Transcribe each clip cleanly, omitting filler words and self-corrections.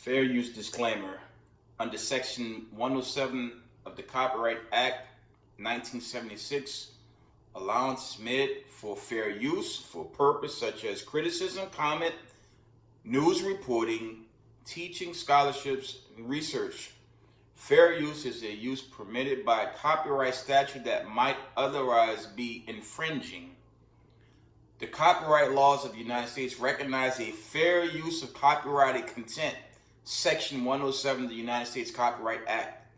Fair use disclaimer. Under Section 107 of the Copyright Act 1976, allowance is made for fair use for purpose such as criticism, comment, news reporting, teaching, scholarships, and research. Fair use is a use permitted by a copyright statute that might otherwise be infringing. The copyright laws of the United States recognize a fair use of copyrighted content. Section 107 of the United States Copyright Act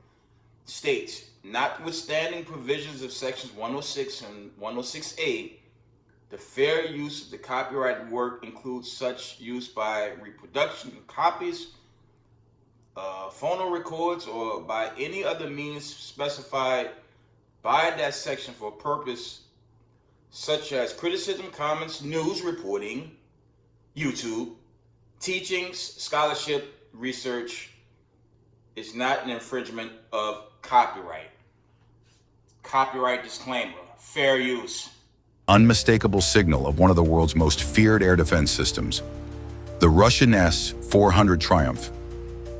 states, notwithstanding provisions of sections 106 and 106A, the fair use of the copyrighted work includes such use by reproduction, copies, phono records, or by any other means specified by that section for a purpose such as criticism, comments, news reporting, YouTube, teachings, scholarship, research, is not an infringement of copyright. Copyright disclaimer, fair use. Unmistakable signal of one of the world's most feared air defense systems, the Russian S-400 Triumph.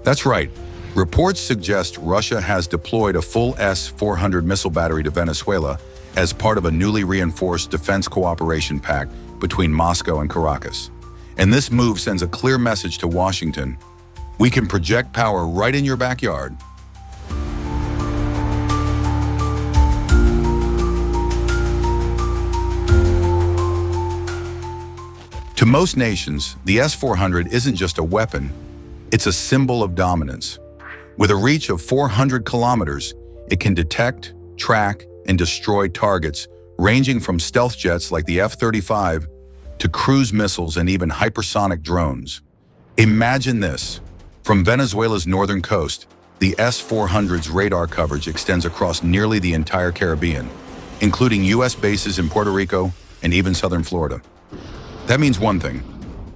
That's right. Reports suggest Russia has deployed a full S-400 missile battery to Venezuela as part of a newly reinforced defense cooperation pact between Moscow and Caracas. And this move sends a clear message to Washington. We can project power right in your backyard. To most nations, the S-400 isn't just a weapon, it's a symbol of dominance. With a reach of 400 kilometers, it can detect, track, and destroy targets ranging from stealth jets like the F-35 to cruise missiles and even hypersonic drones. Imagine this. From Venezuela's northern coast, the S-400's radar coverage extends across nearly the entire Caribbean, including U.S. bases in Puerto Rico and even southern Florida. That means one thing.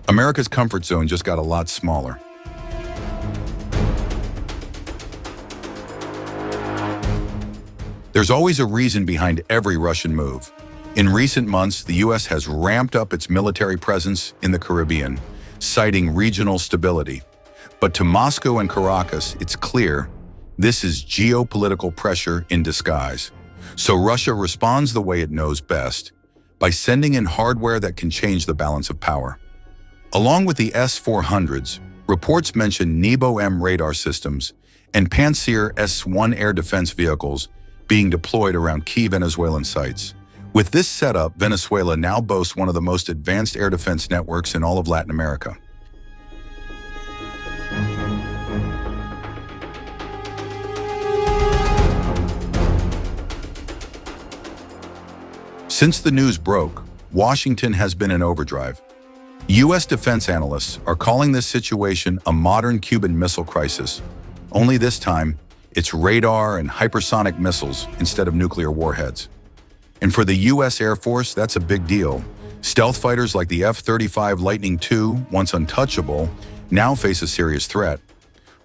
America's comfort zone just got a lot smaller. There's always a reason behind every Russian move. In recent months, the U.S. has ramped up its military presence in the Caribbean, citing regional stability. But to Moscow and Caracas, it's clear this is geopolitical pressure in disguise. So Russia responds the way it knows best, by sending in hardware that can change the balance of power. Along with the S-400s, reports mention Nebo-M radar systems and Pantsir S-1 air defense vehicles being deployed around key Venezuelan sites. With this setup, Venezuela now boasts one of the most advanced air defense networks in all of Latin America. Since the news broke, Washington has been in overdrive. U.S. defense analysts are calling this situation a modern Cuban Missile Crisis. Only this time, it's radar and hypersonic missiles instead of nuclear warheads. And for the U.S. Air Force, that's a big deal. Stealth fighters like the F-35 Lightning II, once untouchable, now face a serious threat.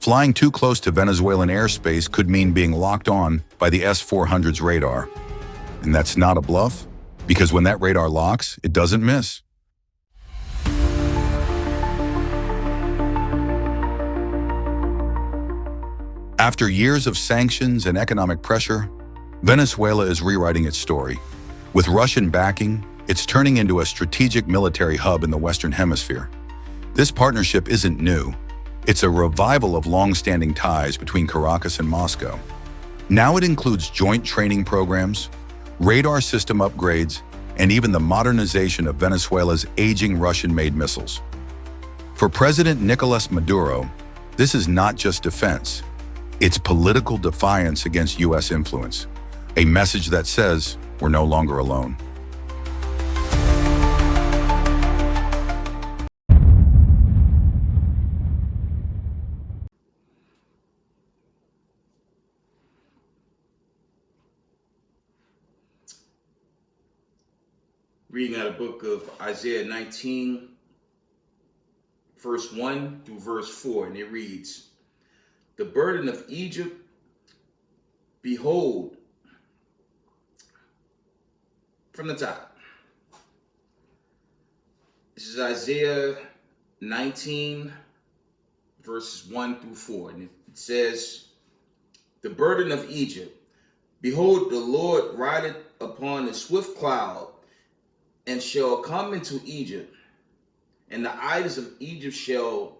Flying too close to Venezuelan airspace could mean being locked on by the S-400's radar. And that's not a bluff, because when that radar locks, it doesn't miss. After years of sanctions and economic pressure, Venezuela is rewriting its story. With Russian backing, it's turning into a strategic military hub in the Western Hemisphere. This partnership isn't new. It's a revival of long-standing ties between Caracas and Moscow. Now it includes joint training programs, radar system upgrades, and even the modernization of Venezuela's aging Russian-made missiles. For President Nicolas Maduro, this is not just defense. It's political defiance against U.S. influence, a message that says we're no longer alone. Reading out of the book of Isaiah 19, verse 1 through verse 4, and it reads, "The burden of Egypt, behold," from the top. This is Isaiah 19, verses 1 through 4. And it says, the burden of Egypt. Behold, the Lord rideth upon a swift cloud, and shall come into Egypt, and the idols of Egypt shall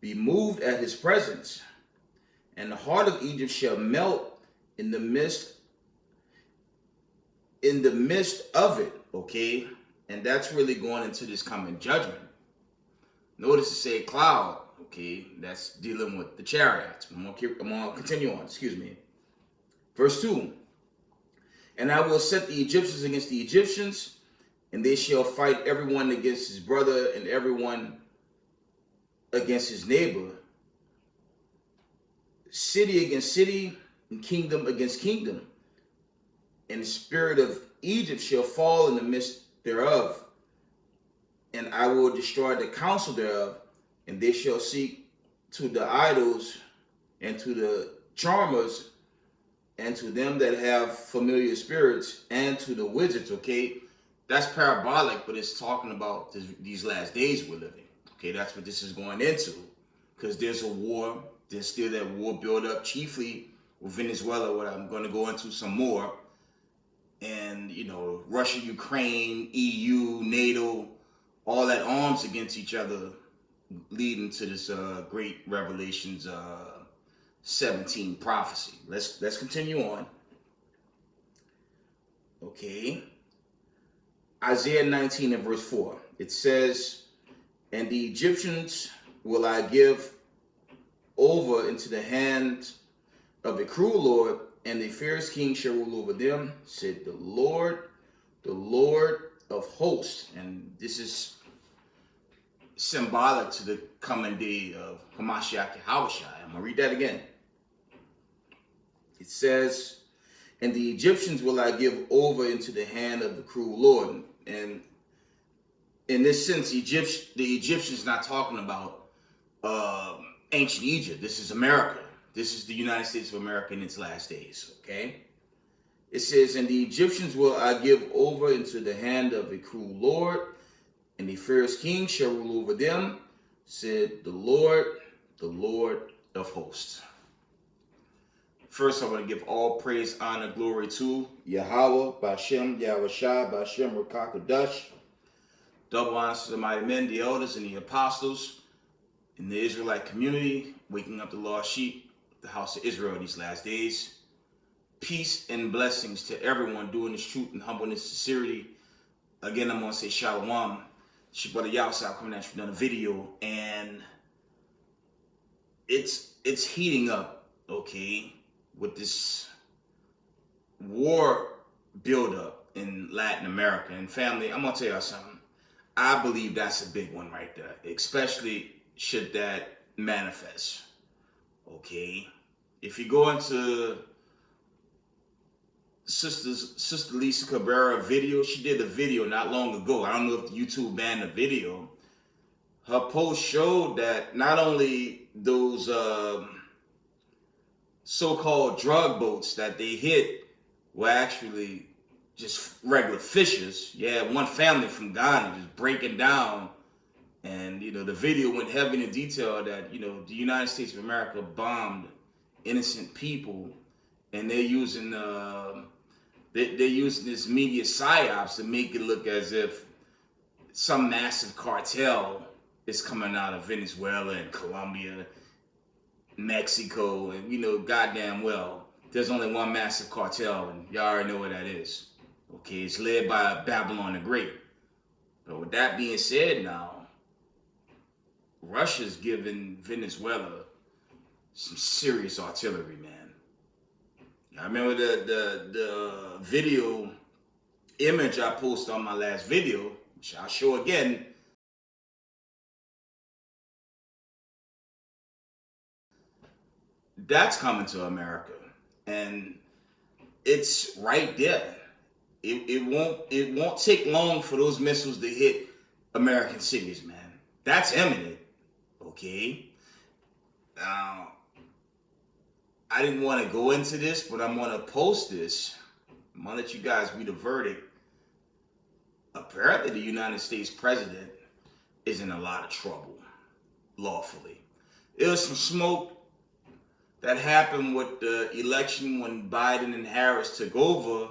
be moved at his presence, and the heart of Egypt shall melt in the midst of it. Okay, and that's really going into this coming judgment. Notice it say cloud. Okay, that's dealing with the chariots. I'm gonna continue on. Excuse me. Verse 2. And I will set the Egyptians against the Egyptians, and they shall fight everyone against his brother, and everyone against his neighbor, city against city, and kingdom against kingdom. And the spirit of Egypt shall fall in the midst thereof, and I will destroy the counsel thereof, and they shall seek to the idols and to the charmers and to them that have familiar spirits and to the wizards. Okay, that's parabolic, but it's talking about these last days we're living. Okay, that's what this is going into, because there's a war. There's still that war build up, chiefly with Venezuela, what I'm going to go into some more. And, you know, Russia, Ukraine, EU, NATO, all that arms against each other, leading to this great Revelations 17 prophecy. Let's continue on. Okay. Isaiah 19 and verse 4. It says, and the Egyptians will I give over into the hand of the cruel Lord, and the fierce king shall rule over them, said the Lord of hosts. And this is symbolic to the coming day of Hamashiach Yahushua. I'm going to read that again. It says, and the Egyptians will I give over into the hand of the cruel Lord. And in this sense, the Egyptians not talking about ancient Egypt. This is America. This is the United States of America in its last days, okay? It says, and the Egyptians will I give over into the hand of a cruel Lord, and the fierce king shall rule over them, said the Lord of hosts. First, I want to give all praise, honor, glory to Yahweh, Bashem, Yahushua, Bashem, Rakakadosh. Double honors to the mighty men, the elders, and the apostles in the Israelite community, waking up the lost sheep, the house of Israel these last days. Peace and blessings to everyone doing this truth and humbleness, sincerity. Again, I'm going to say shalom. It's your brother Yahushua coming at you with another video, and it's heating up, okay, with this war buildup in Latin America. And family, I'm going to tell y'all something. I believe that's a big one right there, especially should that manifest, okay? If you go into Sister Lisa Cabrera video, she did a video not long ago. I don't know if YouTube banned the video. Her post showed that not only those so-called drug boats that they hit were actually just regular fishers. Yeah, one family from Ghana just breaking down. And, you know, the video went heavy into detail that, you know, the United States of America bombed innocent people, and they're using this media psyops to make it look as if some massive cartel is coming out of Venezuela and Colombia, Mexico, and, you know, goddamn well, there's only one massive cartel, and y'all already know what that is. Okay, it's led by Babylon the Great. But with that being said now, Russia's giving Venezuela some serious artillery, man. I remember the video image I posted on my last video, which I'll show again. That's coming to America, and it's right there. It won't take long for those missiles to hit American cities, man. That's imminent. Okay. Now, I didn't want to go into this, but I'm going to post this. I'm going to let you guys read the verdict. Apparently, the United States president is in a lot of trouble, lawfully. It was some smoke that happened with the election when Biden and Harris took over.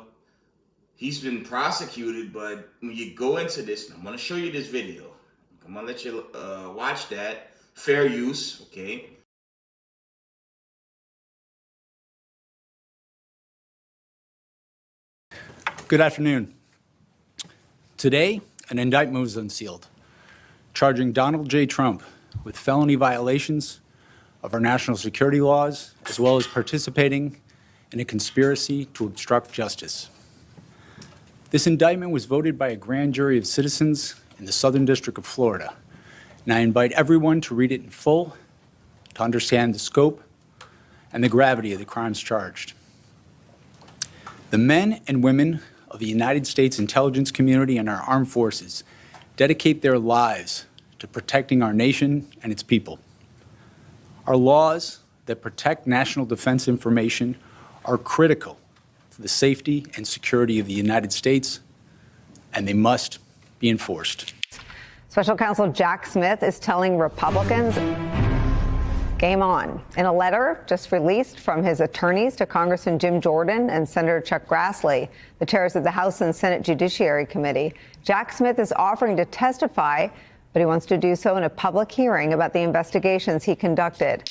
He's been prosecuted, but when you go into this, and I'm going to show you this video. I'm going to let you watch that. Fair use, okay? Good afternoon. Today, an indictment was unsealed, charging Donald J. Trump with felony violations of our national security laws, as well as participating in a conspiracy to obstruct justice. This indictment was voted by a grand jury of citizens in the Southern District of Florida, and I invite everyone to read it in full to understand the scope and the gravity of the crimes charged. The men and women of the United States intelligence community and our armed forces dedicate their lives to protecting our nation and its people. Our laws that protect national defense information are critical to the safety and security of the United States, and they must be enforced. Special Counsel Jack Smith is telling Republicans, game on. In a letter just released from his attorneys to Congressman Jim Jordan and Senator Chuck Grassley, the chairs of the House and Senate Judiciary Committee, Jack Smith is offering to testify, but he wants to do so in a public hearing about the investigations he conducted.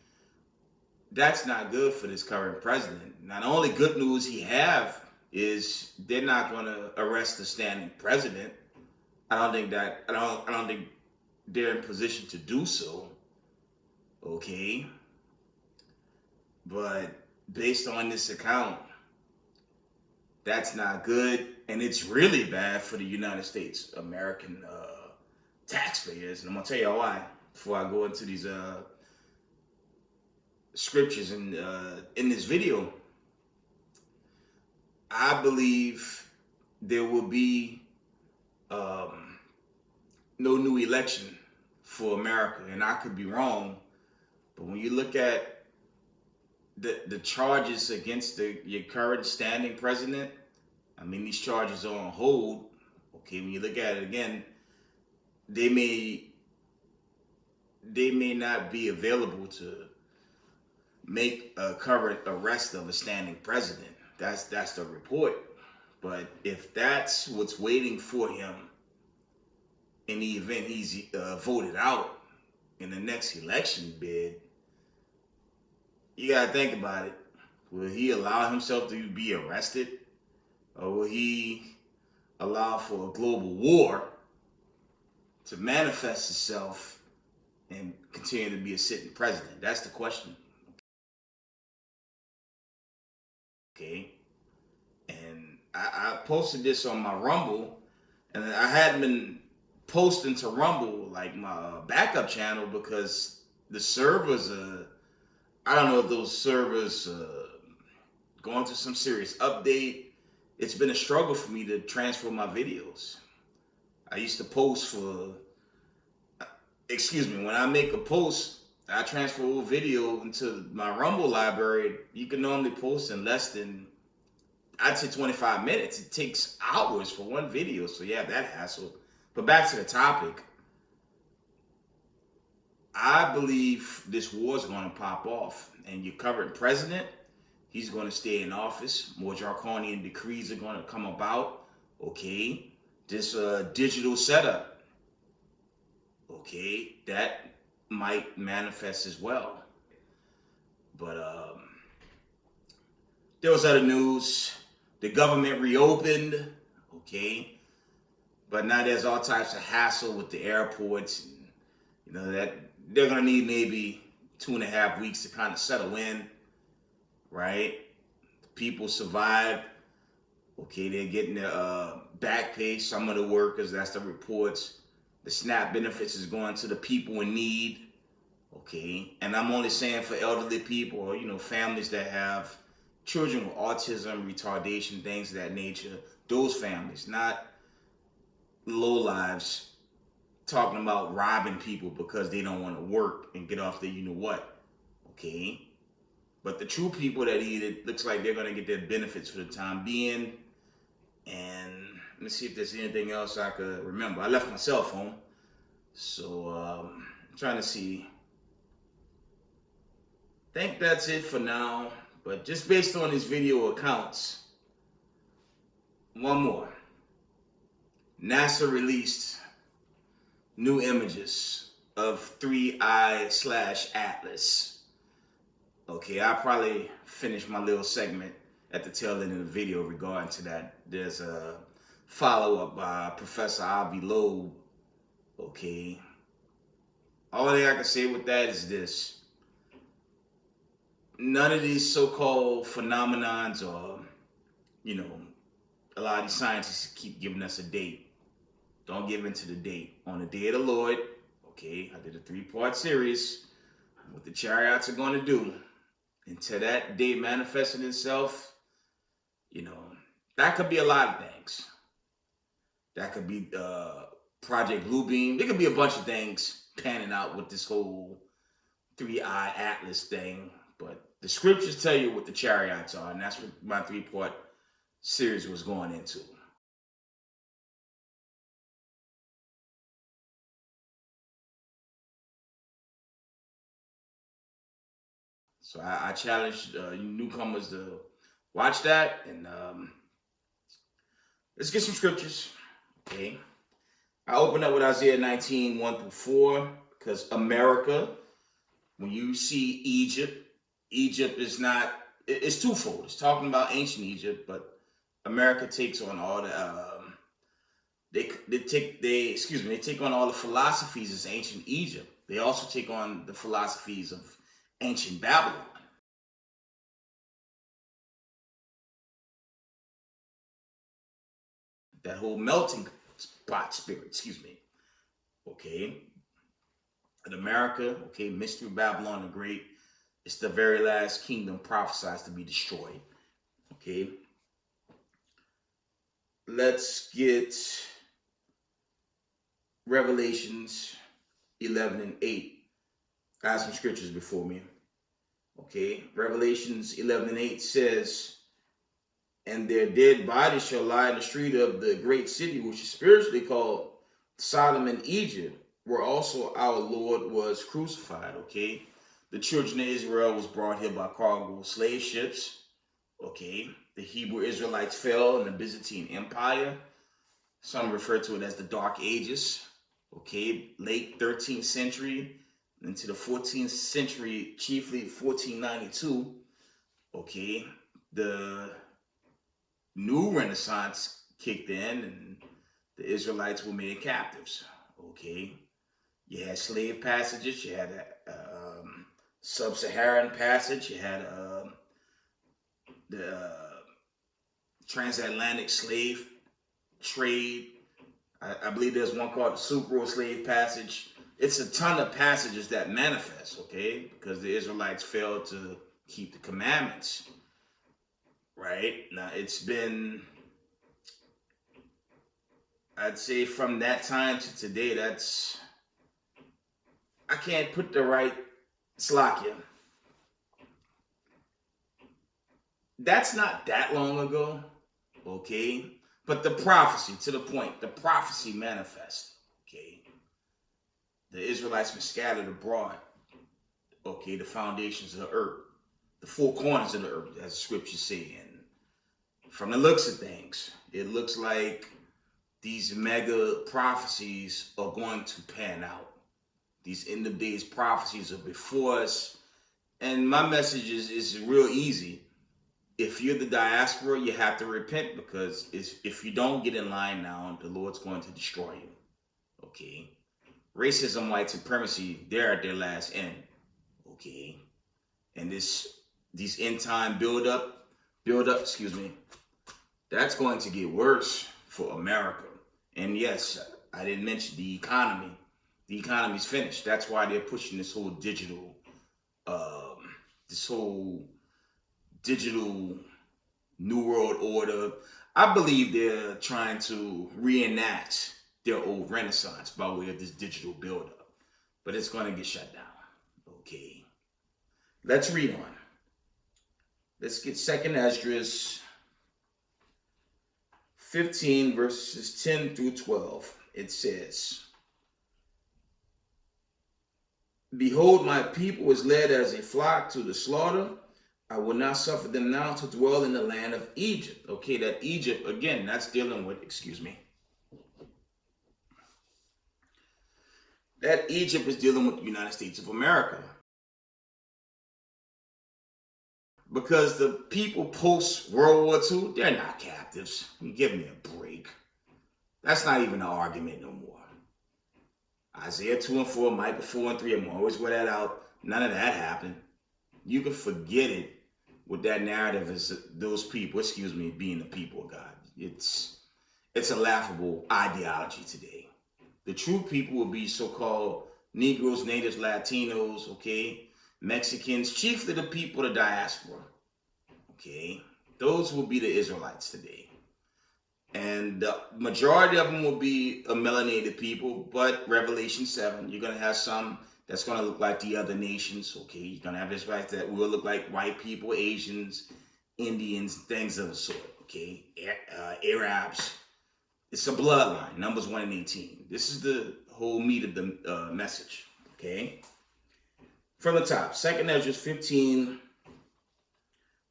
That's not good for this current president. Now, the only good news he have is they're not going to arrest the standing president. I don't think they're in position to do so. Okay. But based on this account, that's not good. And it's really bad for the United States American taxpayers. And I'm going to tell you why before I go into these scriptures in this video. I believe there will be no new election for America, and I could be wrong, but when you look at the charges against your current standing president, I mean, these charges are on hold. Okay, when you look at it again, they may not be available to make a current arrest of a standing president. That's the report. But if that's what's waiting for him in the event he's voted out in the next election bid, you gotta think about it. Will he allow himself to be arrested? Or will he allow for a global war to manifest itself and continue to be a sitting president? That's the question. Okay, and I posted this on my Rumble, and I hadn't been posting to Rumble, like my backup channel, because the servers I don't know if those servers going through some serious update. It's been a struggle for me to transfer my videos. I used to post when I make a post, I transfer a video into my Rumble library. You can normally post in less than, I'd say 25 minutes. It takes hours for one video, so you have that hassle. But back to the topic. I believe this war is going to pop off, and your current president, he's going to stay in office. More draconian decrees are going to come about. Okay, this digital setup. Okay, that might manifest as well. But there was other news. The government reopened. Okay, but now there's all types of hassle with the airports. And, that they're gonna need maybe 2.5 weeks to kind of settle in, right? People survived. Okay, they're getting their back pay. Some of the workers, that's the reports. The SNAP benefits is going to the people in need. Okay, and I'm only saying for elderly people or families that have children with autism, retardation, things of that nature. Those families, not lowlives talking about robbing people because they don't want to work and get off their what. Okay, but the true people that need it, looks like they're gonna get their benefits for the time being. And let me see if there's anything else I could remember. I left my cell phone, so I'm trying to see. think that's it for now. But just based on his video accounts, one more. NASA released new images of 3I/Atlas. Okay, I'll probably finish my little segment at the tail end of the video regarding to that. There's a follow-up by Professor Avi Loeb. Okay. All that I can say with that is this. None of these so-called phenomenons or, a lot of these scientists keep giving us a date. Don't give into the date. On the day of the Lord, okay, I did a 3-part series. What the chariots are going to do. Until that day manifested itself, that could be a lot of things. That could be Project Bluebeam. There could be a bunch of things panning out with this whole 3I Atlas thing. But the scriptures tell you what the chariots are, and that's what my 3-part series was going into. So I challenge newcomers to watch that, and let's get some scriptures. Okay. I open up with Isaiah 19, 1-4, because America, when you see Egypt is not, it's twofold. It's talking about ancient Egypt, but America takes on all the, they take on all the philosophies of ancient Egypt. They also take on the philosophies of ancient Babylon. That whole melting pot spirit, Okay. In America, okay, Mystery Babylon the Great, it's the very last kingdom prophesied to be destroyed. Okay. Let's get Revelations 11:8. I have some scriptures before me. Okay. Revelations 11:8 says, "And their dead bodies shall lie in the street of the great city, which is spiritually called Sodom and Egypt, where also our Lord was crucified." Okay. The children of Israel was brought here by cargo slave ships. Okay. The Hebrew Israelites fell in the Byzantine Empire. Some refer to it as the Dark Ages. Okay. Late 13th century into the 14th century, chiefly 1492. Okay. The new Renaissance kicked in and the Israelites were made captives. Okay. You had slave passages. You had a sub-Saharan passage. You had the transatlantic slave trade. I believe there's one called the Sucro slave passage. It's a ton of passages that manifest, okay, because the Israelites failed to keep the commandments. Right? Now, it's been, I'd say from that time to today, I can't put the right Slakia. That's not that long ago, okay? But the prophecy, to the point, the prophecy manifested, okay? The Israelites were scattered abroad, okay? The foundations of the earth, the four corners of the earth, as the scriptures say. And from the looks of things, it looks like these mega prophecies are going to pan out. These end of days prophecies are before us. And my message is real easy. If you're the diaspora, you have to repent, because if you don't get in line now, the Lord's going to destroy you. Okay. Racism, white supremacy, they're at their last end. Okay. And these end time build up, that's going to get worse for America. And yes, I didn't mention the economy. The economy's finished. That's why they're pushing this whole digital New World Order. I believe they're trying to reenact their old Renaissance by way of this digital buildup. But it's going to get shut down. Okay. Let's read on. Let's get 2nd Esdras 15 verses 10 through 12. It says, Behold, my people is led as a flock to the slaughter. I will not suffer them now to dwell in the land of Egypt. Okay, that Egypt, again, that's dealing with, that Egypt is dealing with the United States of America. Because the people post-World War II, they're not captives. Give me a break. That's not even an argument no more. Isaiah 2 and 4, Micah 4 and 3, I'm always wear that out. None of that happened. You can forget it with that narrative as those people, being the people of God. It's a laughable ideology today. The true people will be so-called Negroes, Natives, Latinos, okay, Mexicans, chiefly the people of the diaspora, okay? Those will be the Israelites today. And the majority of them will be a melanated people, but Revelation 7, you're going to have some that's going to look like the other nations, okay? You're going to have Israelites that will look like white people, Asians, Indians, things of the sort, okay? Arabs. It's a bloodline, Numbers 1 and 18. This is the whole meat of the message, okay? From the top, 2nd Ezra 15,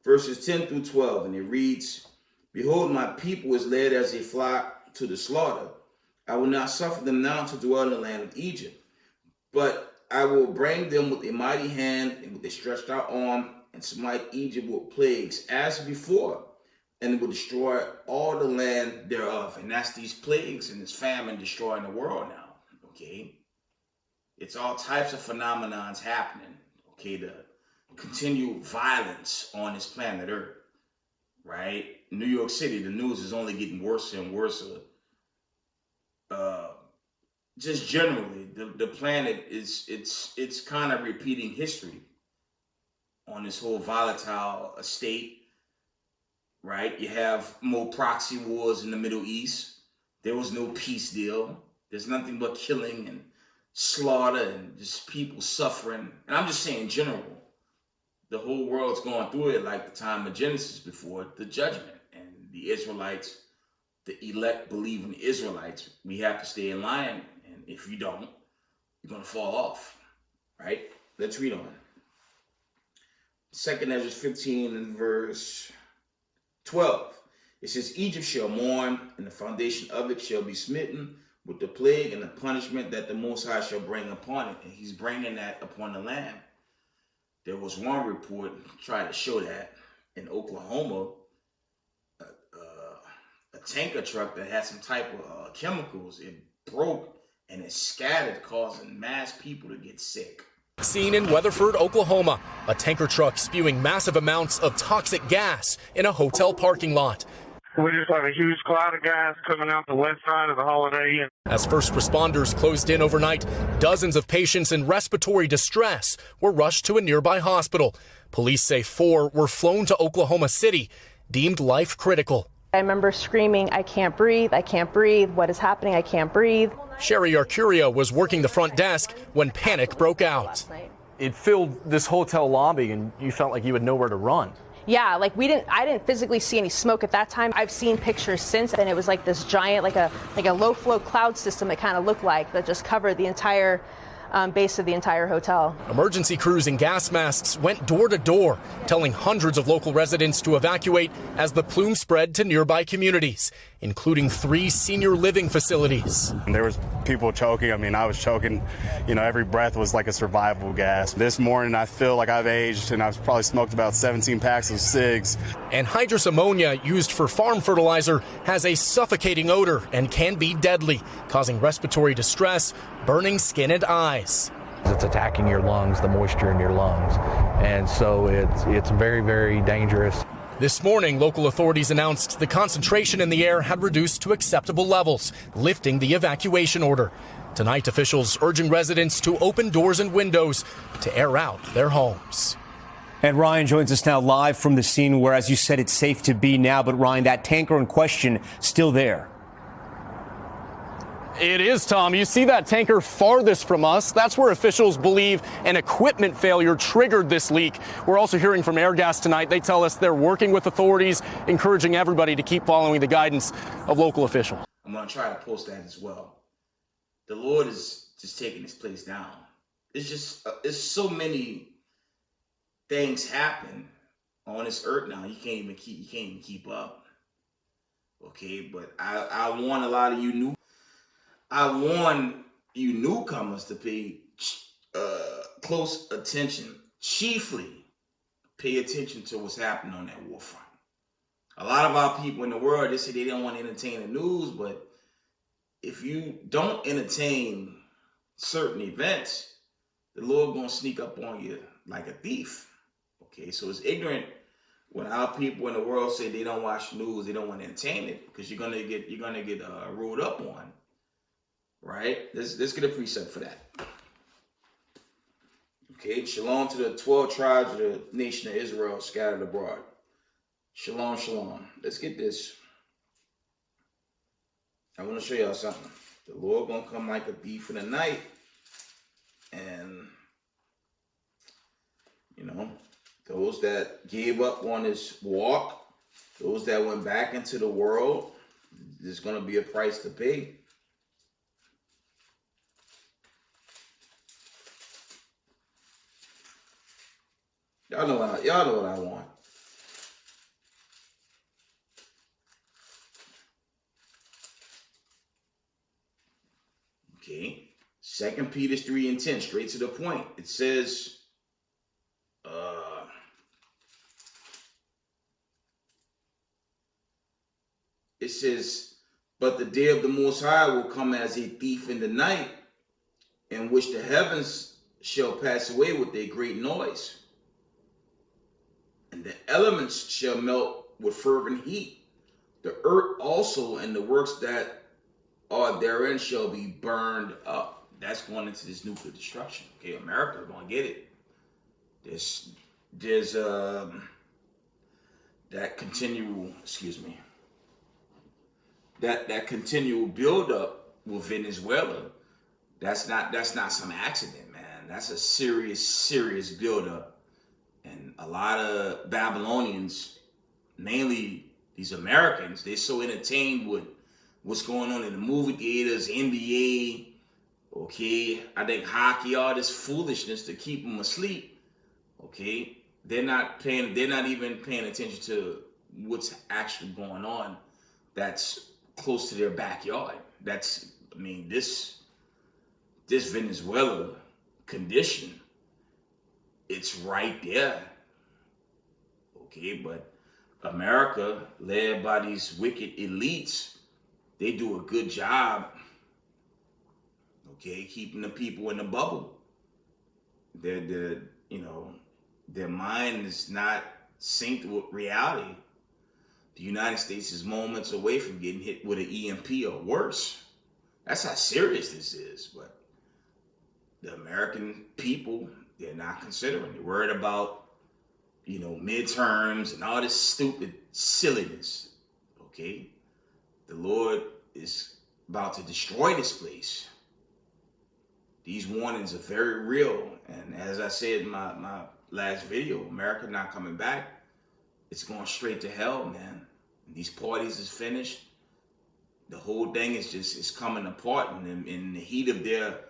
verses 10 through 12, and it reads, Behold, my people is led as a flock to the slaughter. I will not suffer them now to dwell in the land of Egypt, but I will bring them with a mighty hand and with a stretched out arm and smite Egypt with plagues as before, and will destroy all the land thereof. And that's these plagues and this famine destroying the world now, okay? It's all types of phenomenons happening, okay? The continued violence on this planet Earth, right? New York City, the news is only getting worse and worse. Just generally, the planet it's kind of repeating history on this whole volatile state, right? You have more proxy wars in the Middle East. There was no peace deal. There's nothing but killing and slaughter and just people suffering. And I'm just saying, in general, the whole world's going through it like the time of Genesis before the judgment. And the Israelites, the elect believing Israelites, we have to stay in line. And if you don't, you're going to fall off, right? Let's read on. 2nd Ezra 15 and verse 12. It says, Egypt shall mourn, and the foundation of it shall be smitten with the plague and the punishment that the Most High shall bring upon it. And he's bringing that upon the land. There was one report trying to show that in Oklahoma, a tanker truck that had some type of chemicals, it broke and it scattered, causing mass people to get sick. Seen in Weatherford, Oklahoma, a tanker truck spewing massive amounts of toxic gas in a hotel parking lot. We just had a huge cloud of gas coming out the west side of the Holiday Inn. As first responders closed in overnight, dozens of patients in respiratory distress were rushed to a nearby hospital. Police say 4 were flown to Oklahoma City, deemed life critical. I remember screaming, I can't breathe, what is happening, I can't breathe. Sherry Arcuria was working the front desk when panic broke out. It filled this hotel lobby and you felt like you had nowhere to run. Yeah, like I didn't physically see any smoke at that time. I've seen pictures since, and it was like this giant, like a low flow cloud system it kind of looked like, that just covered the entire base of the entire hotel. Emergency crews in gas masks went door to door, telling hundreds of local residents to evacuate as the plume spread to nearby communities, including 3 senior living facilities. There was people choking. I mean, I was choking. You know, every breath was like a survival gas. This morning, I feel like I've aged, and I've probably smoked about 17 packs of cigs. Anhydrous ammonia used for farm fertilizer has a suffocating odor and can be deadly, causing respiratory distress, burning skin and eyes. It's attacking your lungs, the moisture in your lungs, and so it's very, very dangerous. This morning, local authorities announced the concentration in the air had reduced to acceptable levels, lifting the evacuation order. Tonight, officials urging residents to open doors and windows to air out their homes. And Ryan joins us now live from the scene where, as you said, it's safe to be now. But Ryan, that tanker in question still there. It is, Tom. You see that tanker farthest from us. That's where officials believe an equipment failure triggered this leak. We're also hearing from Airgas tonight. They tell us they're working with authorities, encouraging everybody to keep following the guidance of local officials. I'm going to try to post that as well. The Lord is just taking this place down. it's just it's so many things happen on this earth now. You can't even keep up. Okay, but I want a lot of I want you newcomers to pay close attention. Chiefly, pay attention to what's happening on that war front. A lot of our people in the world, they say they don't want to entertain the news, but if you don't entertain certain events, the Lord gonna sneak up on you like a thief. Okay, so it's ignorant when our people in the world say they don't watch news, they don't want to entertain it, because you're gonna get ruled up on. Right? Let's get a precept for that. Okay, shalom to the 12 tribes of the nation of Israel scattered abroad. Shalom, shalom. Let's get this. I want to show y'all something. The Lord gonna come like a thief in the night, and those that gave up on this walk, those that went back into the world, there's gonna be a price to pay. Y'all know what I want. Okay. 2 Peter 3:10, straight to the point. It says, but the day of the Most High will come as a thief in the night, in which the heavens shall pass away with a great noise, and the elements shall melt with fervent heat. The earth also and the works that are therein shall be burned up. That's going into this nuclear destruction. Okay, America going to get it. There's that continual build up with Venezuela. That's not some accident, man. That's a serious build up. And a lot of Babylonians, mainly these Americans, they're so entertained with what's going on in the movie theaters, NBA, okay, I think hockey, all this foolishness to keep them asleep, okay? They're not even paying attention to what's actually going on that's close to their backyard. This Venezuela condition, it's right there, okay? But America, led by these wicked elites, they do a good job, okay, keeping the people in the bubble. Their mind is not synced with reality. The United States is moments away from getting hit with an EMP or worse. That's how serious this is. But the American people, they're not considering. They're worried about, midterms and all this stupid silliness, okay? The Lord is about to destroy this place. These warnings are very real. And as I said in my last video, America not coming back. It's going straight to hell, man. These parties is finished. The whole thing is coming apart. And in the heat of their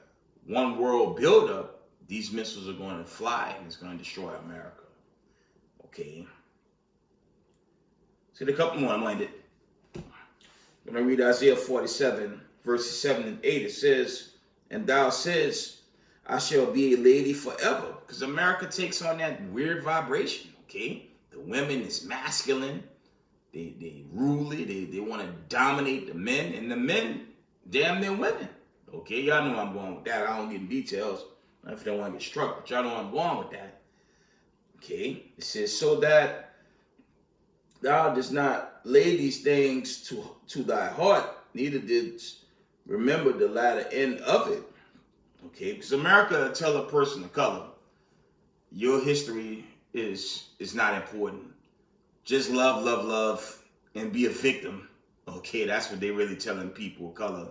one world buildup, these missiles are going to fly and it's going to destroy America. Okay. So a couple more. I'm landed. I'm going to read Isaiah 47, verses 7 and 8. It says, and thou says, I shall be a lady forever. Because America takes on that weird vibration, okay? The women is masculine. They ruly. They want to dominate the men. And the men, damn near women. Okay, y'all know I'm going with that. I don't get in details. If you don't want to get struck, but y'all know I'm going with that. Okay, it says, so that thou dost not lay these things to thy heart, neither didst remember the latter end of it. Okay, because America tell a person of color, your history is not important. Just love, and be a victim. Okay, that's what they really telling people of color,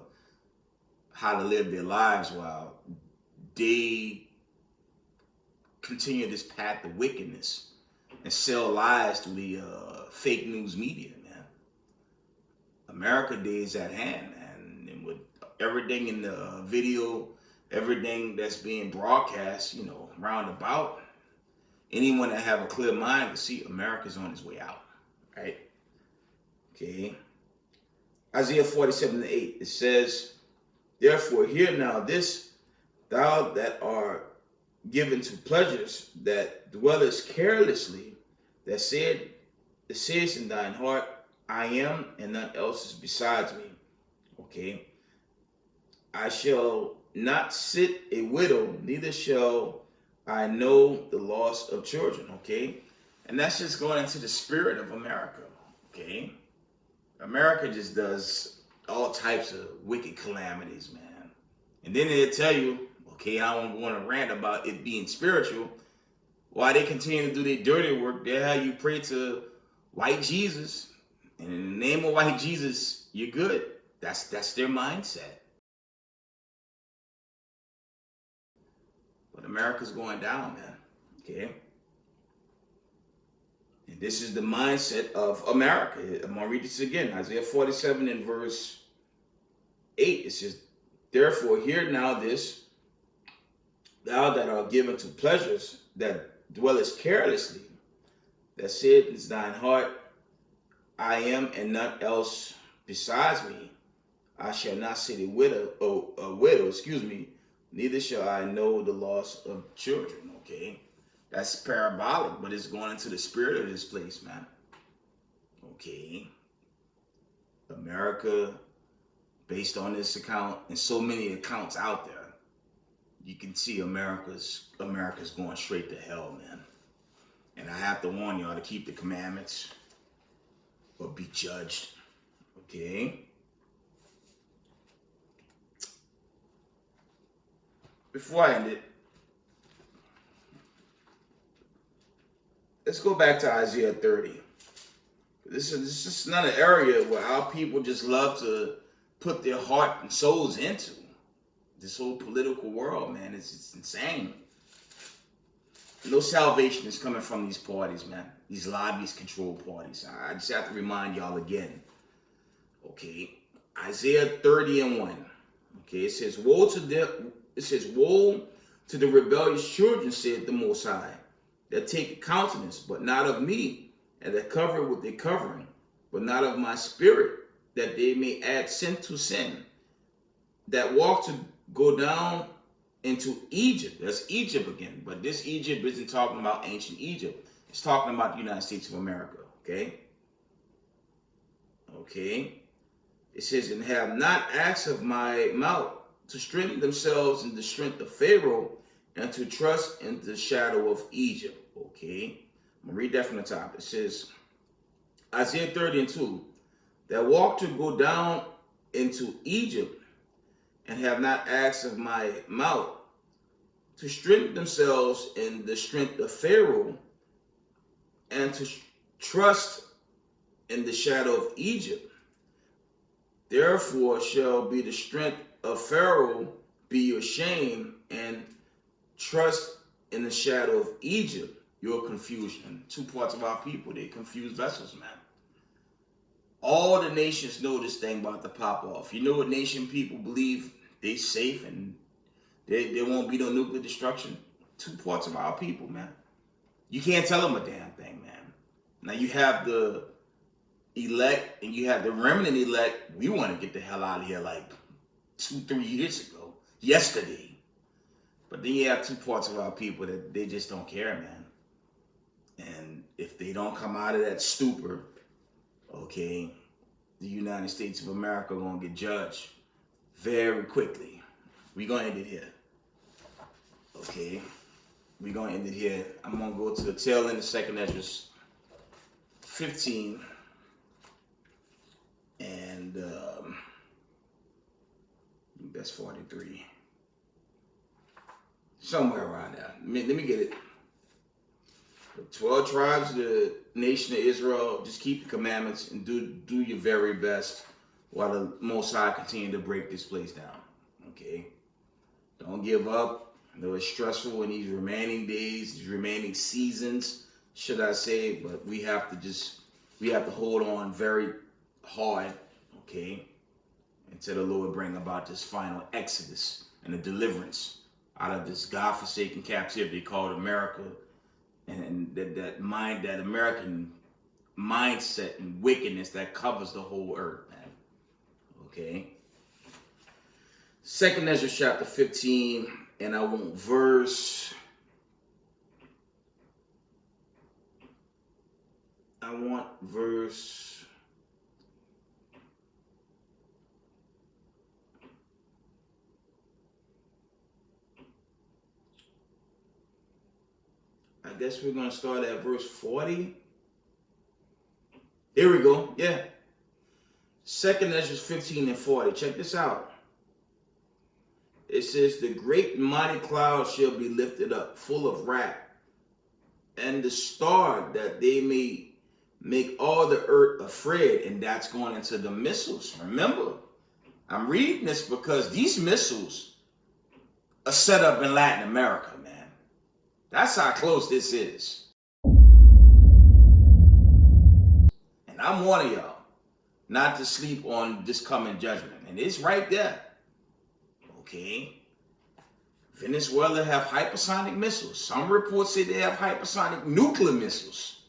how to live their lives while they continue this path of wickedness and sell lies to the fake news media, man. America Day is at hand, man. And with everything in the video everything that's being broadcast, roundabout, anyone that have a clear mind can see America's on its way out, right? Okay. Isaiah 47:8, it says, therefore hear now this, thou that art given to pleasures, that dwellest carelessly, that says in thine heart, I am, and none else is besides me. Okay. I shall not sit a widow, neither shall I know the loss of children. Okay. And that's just going into the spirit of America. Okay. America just does all types of wicked calamities, man. And then they'll tell you, okay, I don't want to rant about it being spiritual. While they continue to do their dirty work, they'll have you pray to white Jesus. And in the name of white Jesus, you're good. That's their mindset. But America's going down, man. Okay? And this is the mindset of America. I'm going to read this again. Isaiah 47 and verse 8. It says, therefore hear now this, thou that art given to pleasures, that dwellest carelessly, that said in thine heart, I am and none else besides me. I shall not sit a widow, neither shall I know the loss of children. Okay, that's parabolic, but it's going into the spirit of this place, man. Okay, America, based on this account and so many accounts out there, you can see America's going straight to hell, man. And I have to warn y'all to keep the commandments or be judged. Okay? Before I end it, let's go back to Isaiah 30. This is just not an area where our people just love to put their heart and souls into. This whole political world, man, it's insane. No salvation is coming from these parties, man. These lobbies control parties. I just have to remind y'all again. Okay, Isaiah 30 and 1. Okay, it says, woe to them. It says, woe to the rebellious children, said the Most High, that take countenance, but not of me, and that cover with their covering, but not of my spirit, that they may add sin to sin, that walk to go down into Egypt. That's Egypt again, but this Egypt isn't talking about ancient Egypt. It's talking about the United States of America, okay? Okay. It says, and have not acts of my mouth to strengthen themselves in the strength of Pharaoh and to trust in the shadow of Egypt. Okay. I'm going to read that from the top. It says, Isaiah 30 and 2, that walk to go down into Egypt and have not acts of my mouth to strengthen themselves in the strength of Pharaoh and to trust in the shadow of Egypt. Therefore shall be the strength of Pharaoh be your shame, and trust in the shadow of Egypt your confusion. Two parts of our people, they confuse vessels, man. All the nations know this thing about to pop off. You know what nation people believe they safe and there won't be no nuclear destruction? Two parts of our people, man. You can't tell them a damn thing, man. Now you have the elect and you have the remnant elect. We want to get the hell out of here like 2-3 years ago, yesterday. But then you have two parts of our people that they just don't care, man. And if they don't come out of that stupor, okay, the United States of America gonna get judged very quickly. We gonna end it here. Okay, we gonna end it here. I'm gonna go to the tail end of 2nd Ezra 15, and that's 43. Somewhere around there. Let me get it. The 12 tribes of the nation of Israel, just keep the commandments and do your very best while the Most High continue to break this place down. Okay? Don't give up. I know it's stressful in these remaining days, these remaining seasons, should I say, but we have to hold on very hard, okay, until the Lord bring about this final exodus and a deliverance out of this godforsaken captivity called America, and that American mindset and wickedness that covers the whole earth, man. Okay. 2 Ezra chapter 15, and I want verse. I guess we're going to start at verse 40. Here we go. Yeah. 2 Ezra 15 and 40. Check this out. It says, the great and mighty cloud shall be lifted up, full of wrath, and the star that they may make all the earth afraid. And that's going into the missiles. Remember, I'm reading this because these missiles are set up in Latin America, man. That's how close this is. And I'm warning y'all not to sleep on this coming judgment. And it's right there. Okay. Venezuela have hypersonic missiles. Some reports say they have hypersonic nuclear missiles.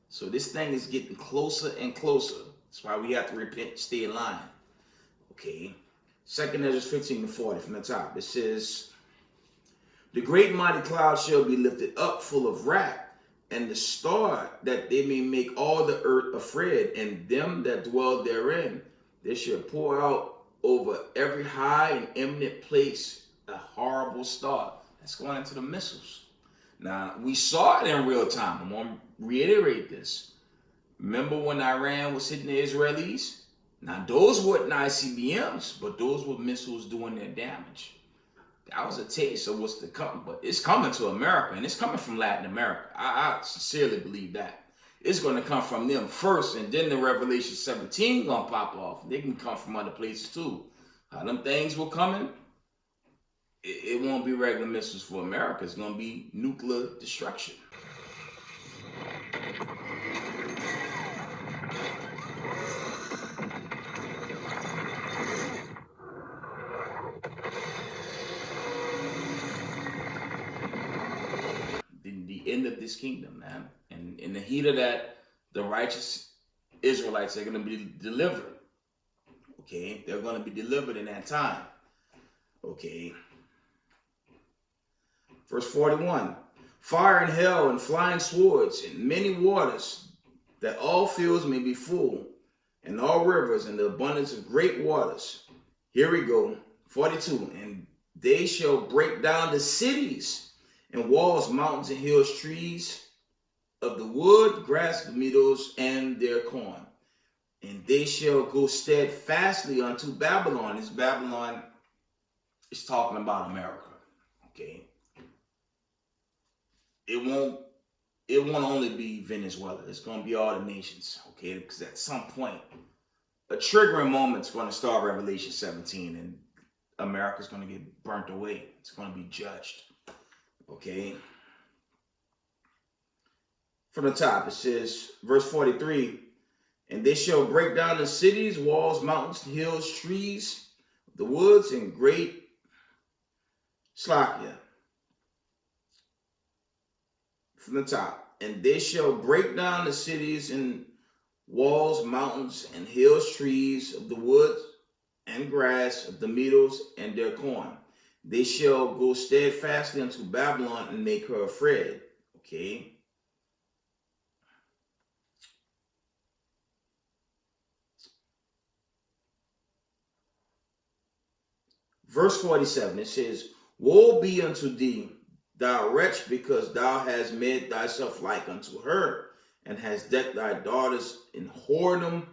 So this thing is getting closer and closer. That's why we have to repent, stay in line. Okay. 2 Ezra 15 and 40 from the top. It says, the great and mighty cloud shall be lifted up, full of wrath, and the star that they may make all the earth afraid, and them that dwell therein. They shall pour out over every high and eminent place a horrible star. That's going into the missiles. Now, we saw it in real time. I'm going to reiterate this. Remember when Iran was hitting the Israelis? Now, those weren't ICBMs, but those were missiles doing their damage. That was a taste of what's to come, but it's coming to America, and it's coming from Latin America. I sincerely believe that. It's going to come from them first, and then the Revelation 17 going to pop off. They can come from other places too. How them things were coming, it won't be regular missiles for America. It's going to be nuclear destruction. The end of this kingdom, man. And in the heat of that, the righteous Israelites are going to be delivered. Okay? They're going to be delivered in that time. Okay? Verse 41. Fire and hell and flying swords and many waters, that all fields may be full, and all rivers and the abundance of great waters. Here we go. 42. And they shall break down the cities and walls, mountains, and hills, trees of the wood, grass, the meadows, and their corn. And they shall go steadfastly unto Babylon. This Babylon is talking about America. Okay. It won't only be Venezuela. It's going to be all the nations. Okay. Because at some point, a triggering moment's going to start Revelation 17, and America's going to get burnt away. It's going to be judged. Okay. From the top, it says, verse 43, and they shall break down the cities, walls, mountains, hills, trees, the woods, and great Slakia. From the top, and they shall break down the cities and walls, mountains, and hills, trees of the woods, and grass of the meadows, and their corn. They shall go steadfastly unto Babylon and make her afraid. Okay. Verse 47, it says, woe be unto thee, thou wretch, because thou hast made thyself like unto her, and hast decked thy daughters in whoredom,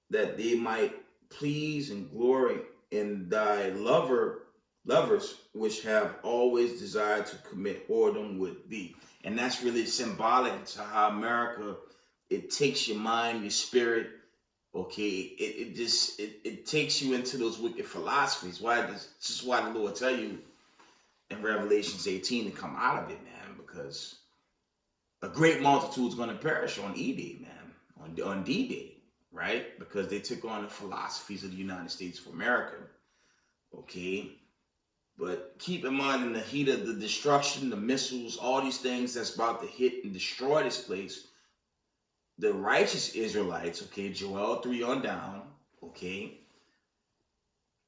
that they might please and glory in thy lovers, which have always desired to commit whoredom with thee. And that's really symbolic to how America, it takes your mind, your spirit. Okay, it takes you into those wicked philosophies. This is why the Lord tell you in Revelation 18 to come out of it, man, because a great multitude is going to perish on E-Day, man, on D-Day, right? Because they took on the philosophies of the United States of America. Okay, But keep in mind, in the heat of the destruction, the missiles, all these things that's about to hit and destroy this place, the righteous Israelites, okay, Joel 3 on down, okay,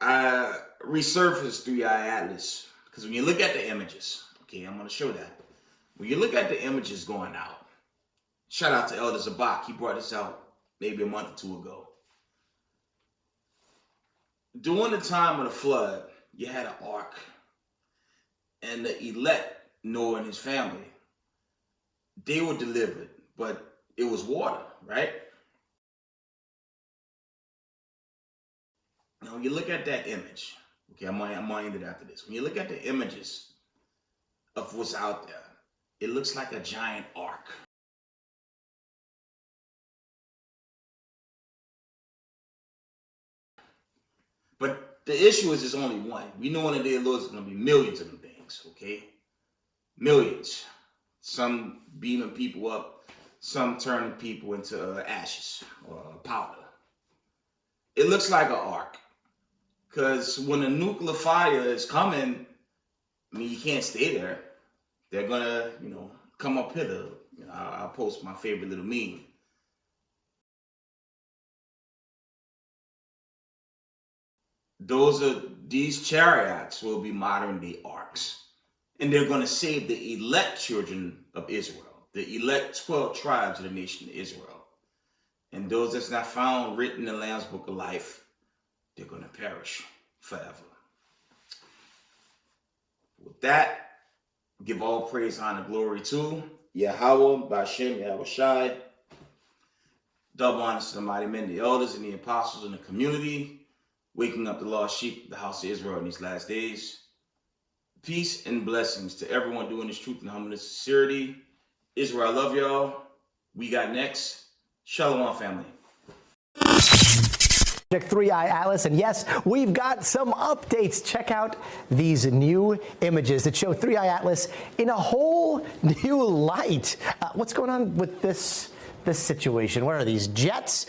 resurfaced 3-Eye Atlas. Because when you look at the images, okay, I'm going to show that. When you look at the images going out, shout out to Elder Zabak, he brought this out maybe a month or two ago. During the time of the flood, you had an ark, and the elect, Noah and his family, they were delivered, but it was water, right? Now, when you look at that image, okay, I'm gonna end it after this. When you look at the images of what's out there, it looks like a giant ark. But the issue is there's only one. We know in the day of the Lord there's going to be millions of them things, okay? Millions. Some beaming people up, some turning people into ashes or powder. It looks like an ark. Because when a nuclear fire is coming, I mean, you can't stay there. They're going to, come up hither. I'll post my favorite little meme. These chariots will be modern day arks. And they're going to save the elect children of Israel, the elect 12 tribes of the nation of Israel. And those that's not found written in the Lamb's Book of Life, they're going to perish forever. With that, give all praise, honor, glory to Yahweh, Bashem, Yahweh Shai. Double honors to the mighty men, the elders, and the apostles in the community, waking up the lost sheep of the house of Israel in these last days. Peace and blessings to everyone doing this truth and humbleness and sincerity. Israel, I love y'all. We got next. Shalom, family. 3-Eye Atlas, and yes, we've got some updates. Check out these new images that show 3-Eye Atlas in a whole new light. What's going on with this situation? What are these jets?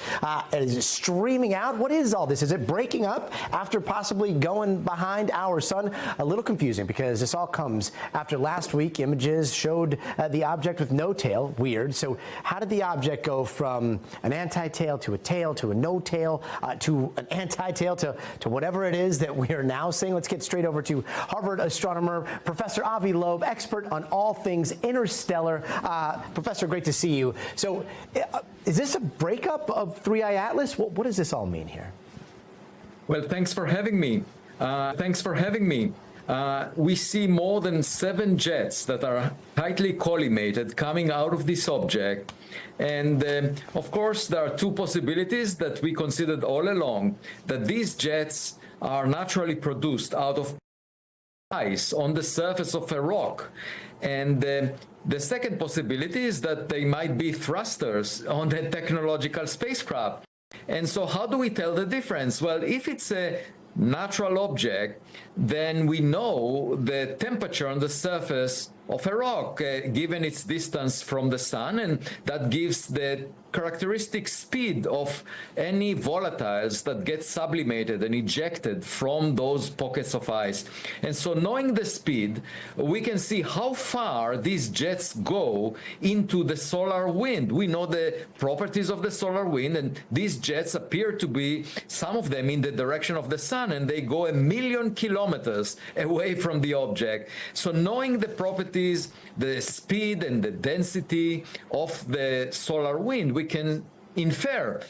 Is it streaming out? What is all this? Is it breaking up after possibly going behind our sun? A little confusing because this all comes after last week images showed the object with no tail. Weird. So how did the object go from an anti-tail to a tail to a no tail to an anti-tail to whatever it is that we are now seeing? Let's get straight over to Harvard astronomer Professor Avi Loeb, expert on all things interstellar. Professor, great to see you. So is this a breakup of 3-Eye Atlas? What does this all mean here? Well, thanks for having me. We see more than 7 jets that are tightly collimated coming out of this object. And of course, there are 2 possibilities that we considered all along, that these jets are naturally produced out of ice on the surface of a rock. And the second possibility is that they might be thrusters on the technological spacecraft. And so how do we tell the difference? Well, if it's a natural object, then we know the temperature on the surface of a rock, given its distance from the sun, and that gives the characteristic speed of any volatiles that get sublimated and ejected from those pockets of ice. And so knowing the speed, we can see how far these jets go into the solar wind. We know the properties of the solar wind, and these jets appear to be, some of them, in the direction of the sun, and they go 1 million kilometers away from the object. So knowing the properties, the speed and the density of the solar wind, we can infer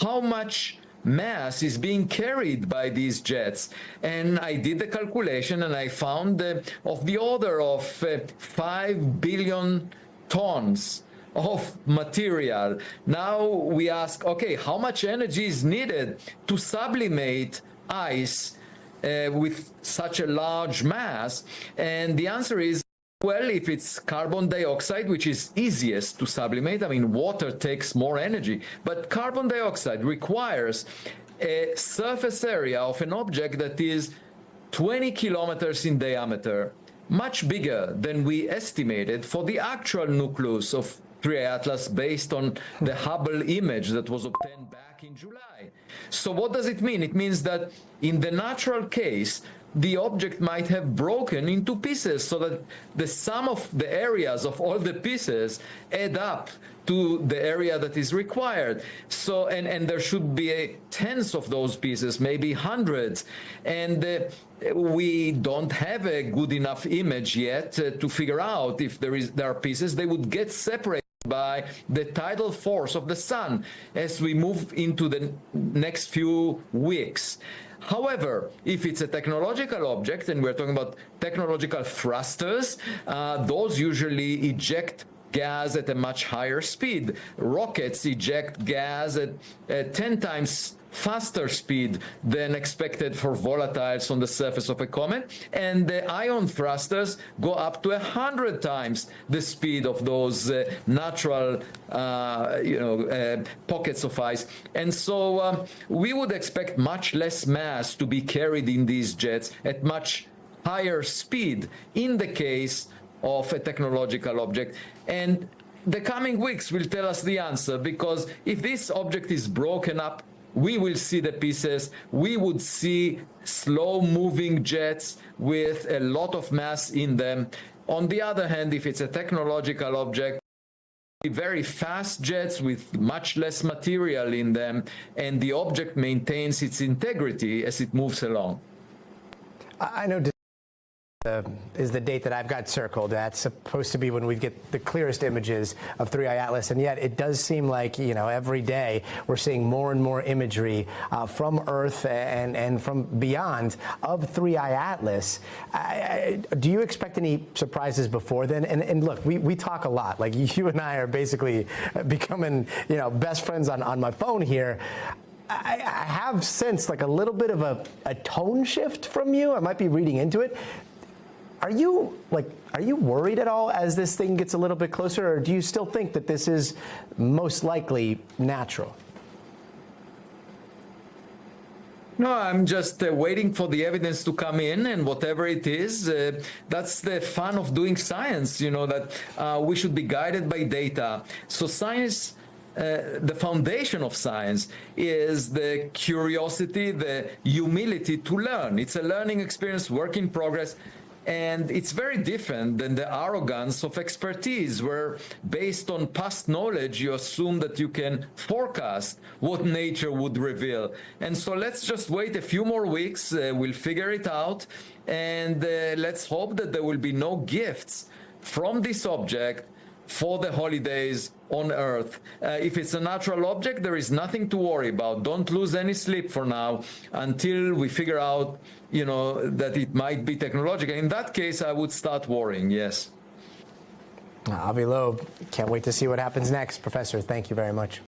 how much mass is being carried by these jets. And I did the calculation, and I found of the order of 5 billion tons of material. Now we ask, okay, how much energy is needed to sublimate ice with such a large mass? And the answer is, well, if it's carbon dioxide, which is easiest to sublimate, I mean, water takes more energy, but carbon dioxide requires a surface area of an object that is 20 kilometers in diameter, much bigger than we estimated for the actual nucleus of 3-Eye Atlas based on the Hubble image that was obtained back in July. So what does it mean? It means that in the natural case, the object might have broken into pieces, so that the sum of the areas of all the pieces add up to the area that is required. So, and there should be tens of those pieces, maybe hundreds. And we don't have a good enough image yet to figure out if there are pieces. They would get separated by the tidal force of the sun as we move into the next few weeks. However, if it's a technological object, and we're talking about technological thrusters, those usually eject gas at a much higher speed. Rockets eject gas at 10 times faster speed than expected for volatiles on the surface of a comet, and the ion thrusters go up to 100 times the speed of those natural pockets of ice. And so we would expect much less mass to be carried in these jets at much higher speed in the case of a technological object. And the coming weeks will tell us the answer, because if this object is broken up, we will see the pieces. We would see slow-moving jets with a lot of mass in them. On the other hand, if it's a technological object, very fast jets with much less material in them, and the object maintains its integrity as it moves along. I know is the date that I've got circled. That's supposed to be when we get the clearest images of 3I Atlas, and yet it does seem like, every day we're seeing more and more imagery from Earth and from beyond of 3I Atlas. Do you expect any surprises before then? And look, we talk a lot. Like, you and I are basically becoming, best friends on my phone here. I have sensed like a little bit of a tone shift from you. I might be reading into it. Are you worried at all as this thing gets a little bit closer, or do you still think that this is most likely natural? No, I'm just waiting for the evidence to come in, and whatever it is, that's the fun of doing science, that we should be guided by data. So science, the foundation of science is the curiosity, the humility to learn. It's a learning experience, work in progress. And it's very different than the arrogance of expertise, where based on past knowledge, you assume that you can forecast what nature would reveal. And so let's just wait a few more weeks. We'll figure it out. And let's hope that there will be no gifts from this object for the holidays on Earth. If it's a natural object, there is nothing to worry about. Don't lose any sleep for now until we figure out, that it might be technological. In that case, I would start worrying, yes. Avi Loeb, can't wait to see what happens next. Professor, thank you very much.